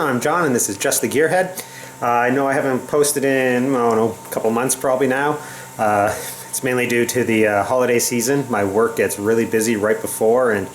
I'm John and this is Just the Gearhead. I know I haven't posted in, I don't know, a couple months probably now. It's mainly due to the holiday season. My work gets really busy right before, and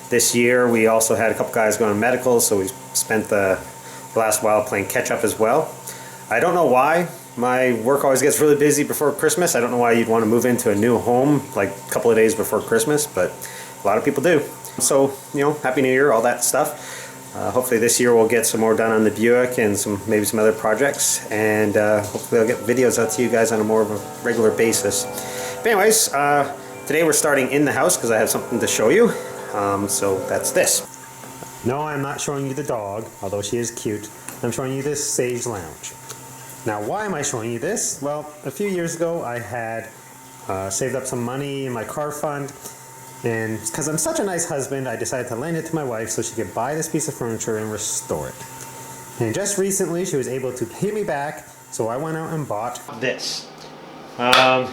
this year we also had a couple guys going to medical, so we spent the last while playing catch up as well. I don't know why. My work always gets really busy before Christmas. I don't know why you'd want to move into a new home like a couple of days before Christmas, but a lot of people do. So, you know, Happy New Year, all that stuff. Hopefully this year we'll get some more done on the Buick and maybe some other projects, and hopefully I'll get videos out to you guys on a more of a regular basis. But anyways, today we're starting in the house because I have something to show you. So that's this. No, I'm not showing you the dog, although she is cute. I'm showing you this Sage Lounge. Now, why am I showing you this? Well, a few years ago I had saved up some money in my car fund, and because I'm such a nice husband, I decided to lend it to my wife so she could buy this piece of furniture and restore it. And just recently she was able to pay me back, so I went out and bought this. I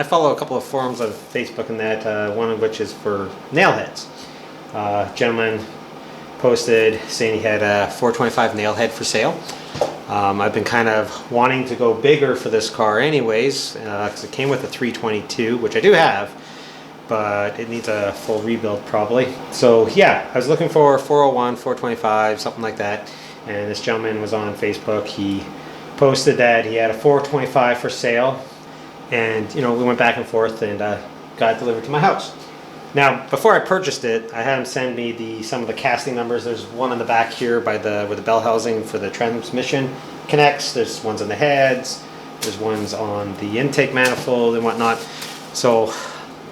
follow a couple of forums on Facebook and that, one of which is for Nailheads. Gentleman posted saying he had a 425 Nailhead for sale. I've been kind of wanting to go bigger for this car anyways, because it came with a 322, which I do have, but it needs a full rebuild probably. So yeah, I was looking for 401, 425, something like that, and this gentleman was on Facebook. He posted that he had a 425 for sale, and you know, we went back and forth and got it delivered to my house. Now, before I purchased it, I had him send me some of the casting numbers. There's one on the back here by where the bell housing for the transmission connects. There's ones on the heads. There's ones on the intake manifold and whatnot. So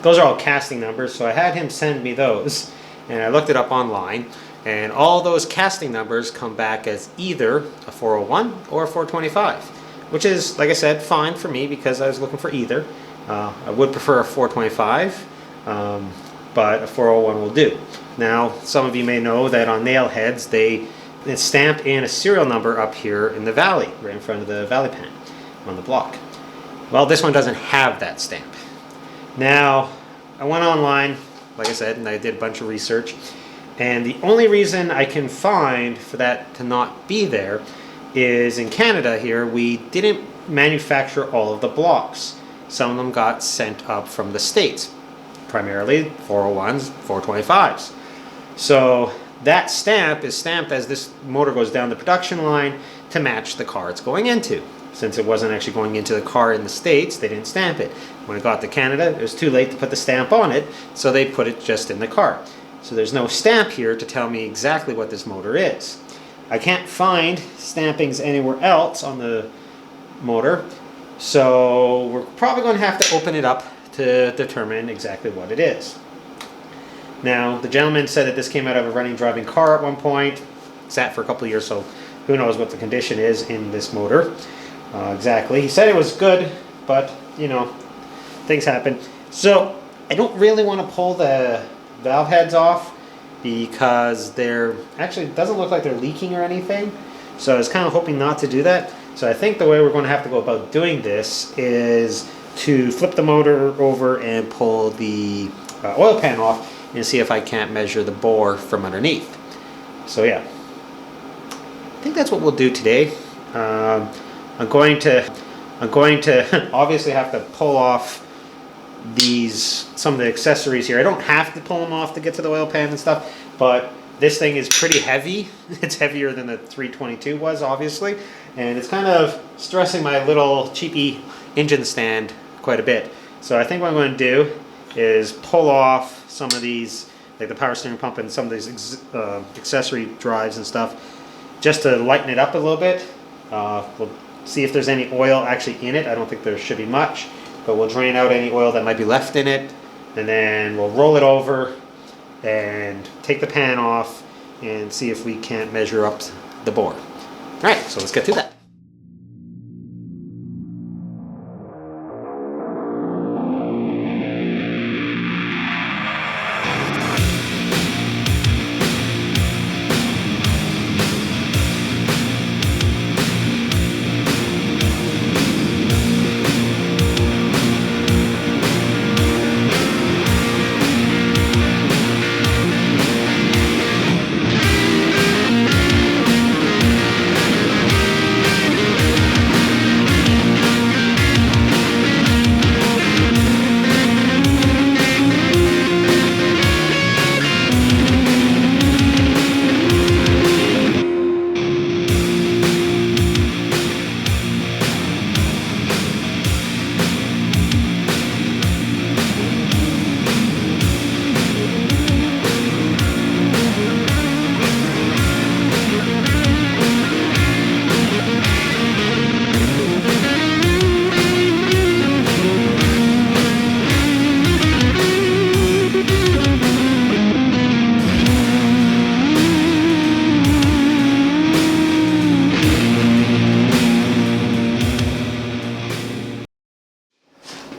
those are all casting numbers. So I had him send me those, and I looked it up online, and all those casting numbers come back as either a 401 or a 425, which is, like I said, fine for me because I was looking for either. I would prefer a 425. But a 401 will do. Now, some of you may know that on Nailheads, they stamp in a serial number up here in the valley, right in front of the valley pan on the block. Well, this one doesn't have that stamp. Now, I went online, like I said, and I did a bunch of research, and the only reason I can find for that to not be there is in Canada here, we didn't manufacture all of the blocks. Some of them got sent up from the States. Primarily 401s, 425s. So that stamp is stamped as this motor goes down the production line to match the car it's going into. Since it wasn't actually going into the car in the States, they didn't stamp it. When it got to Canada, it was too late to put the stamp on it, so they put it just in the car. So there's no stamp here to tell me exactly what this motor is. I can't find stampings anywhere else on the motor, so we're probably going to have to open it up to determine exactly what it is. Now, the gentleman said that this came out of a running driving car at one point, sat for a couple of years, so who knows what the condition is in this motor exactly. He said it was good, but you know, things happen. So I don't really want to pull the valve heads off because they're actually, it doesn't look like they're leaking or anything, so I was kind of hoping not to do that. So I think the way we're going to have to go about doing this is to flip the motor over and pull the oil pan off and see if I can't measure the bore from underneath. So yeah, I think that's what we'll do today. I'm going to obviously have to pull off some of the accessories here. I don't have to pull them off to get to the oil pan and stuff, but this thing is pretty heavy. It's heavier than the 322 was, obviously, and it's kind of stressing my little cheapy engine stand quite a bit. So I think what I'm going to do is pull off some of these, like the power steering pump and some of these accessory drives and stuff, just to lighten it up a little bit. We'll see if there's any oil actually in it. I don't think there should be much, but we'll drain out any oil that might be left in it, and then we'll roll it over and take the pan off and see if we can't measure up the bore. Alright, so let's get to that.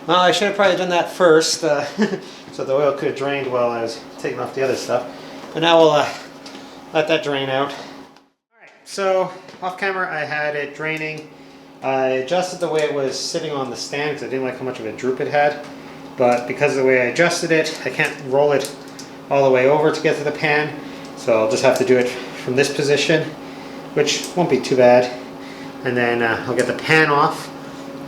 Well, I should have probably done that first, so the oil could have drained while I was taking off the other stuff. But now we'll let that drain out. Alright, so off camera I had it draining. I adjusted the way it was sitting on the stand because I didn't like how much of a droop it had. But because of the way I adjusted it, I can't roll it all the way over to get to the pan. So I'll just have to do it from this position, which won't be too bad. And then I'll get the pan off,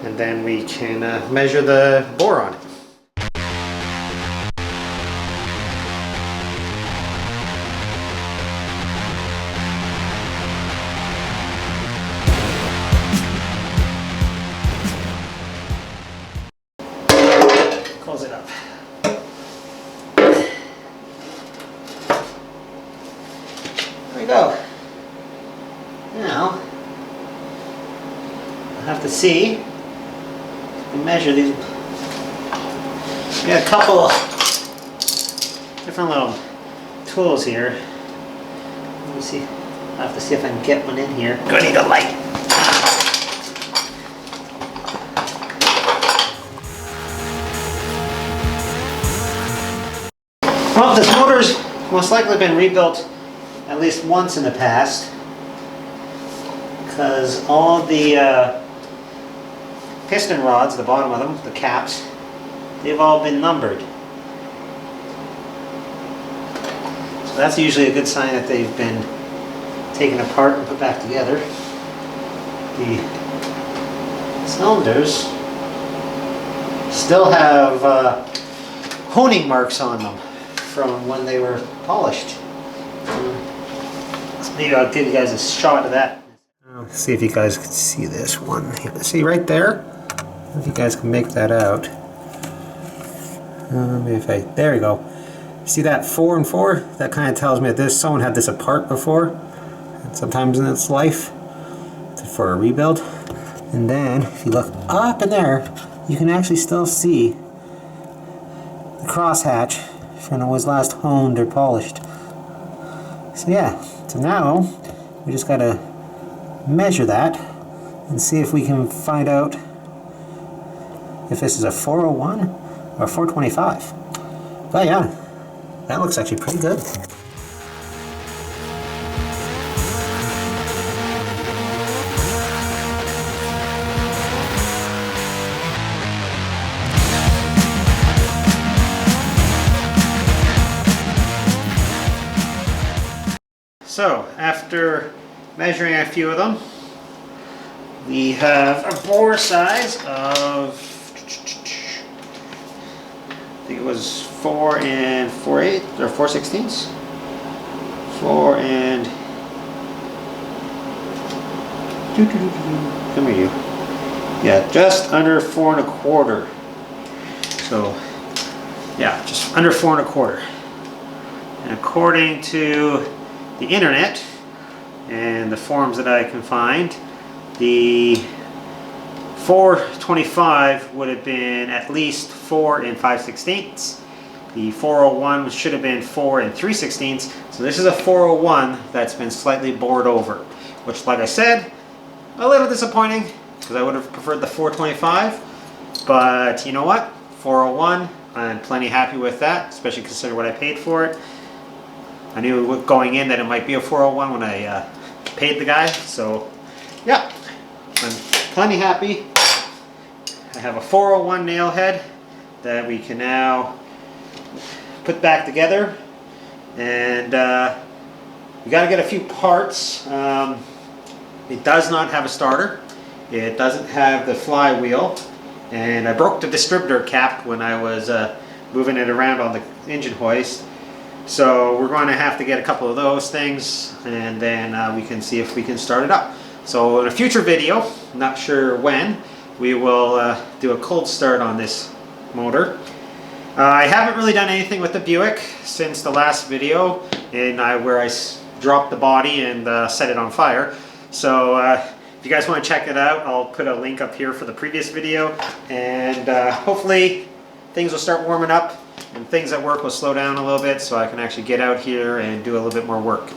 and then we can measure the boron. Close it up. There we go. Now, I'll have to see and measure these. We got a couple different little tools here. Let me see. I'll have to see if I can get one in here. Gonna need a light. Well, this motor's most likely been rebuilt at least once in the past, because all the piston rods, the bottom of them, the caps, they've all been numbered. So that's usually a good sign that they've been taken apart and put back together. The cylinders still have honing marks on them from when they were polished. So maybe I'll give you guys a shot of that. Let's see if you guys can see this one. See right there? If you guys can make that out. Maybe if there we go. See that 4 and 4? That kind of tells me that someone had this apart before, sometimes in its life, for a rebuild. And then if you look up in there, you can actually still see the crosshatch from when it was last honed or polished. So yeah, so now we just gotta measure that and see if we can find out if this is a 401 or a 425. But yeah, that looks actually pretty good. So, after measuring a few of them, we have a bore size of, I think it was 4 4/8 or 4/16. 4 and, come here you. Yeah, just under 4 1/4. So, yeah, just under 4 1/4. And according to the internet and the forums that I can find, the 425 would have been at least 4 5/16. The 401 should have been 4 3/16. So this is a 401 that's been slightly bored over, which, like I said, a little disappointing because I would have preferred the 425. But you know what? 401, I'm plenty happy with that, especially considering what I paid for it. I knew going in that it might be a 401 when I paid the guy, so yeah, I'm plenty happy. I have a 401 nail head that we can now put back together, and we got to get a few parts. It does not have a starter, it doesn't have the flywheel, and I broke the distributor cap when I was moving it around on the engine hoist. So we're going to have to get a couple of those things, and then we can see if we can start it up. So in a future video, not sure when, we will do a cold start on this motor. I haven't really done anything with the Buick since the last video where I dropped the body and set it on fire. So if you guys want to check it out, I'll put a link up here for the previous video, and hopefully things will start warming up and things at work will slow down a little bit so I can actually get out here and do a little bit more work.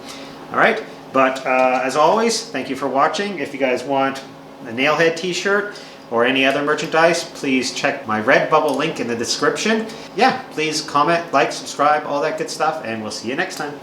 Alright, but as always, thank you for watching. If you guys want a Nailhead t-shirt, or any other merchandise, please check my Redbubble link in the description. Yeah, please comment, like, subscribe, all that good stuff, and we'll see you next time.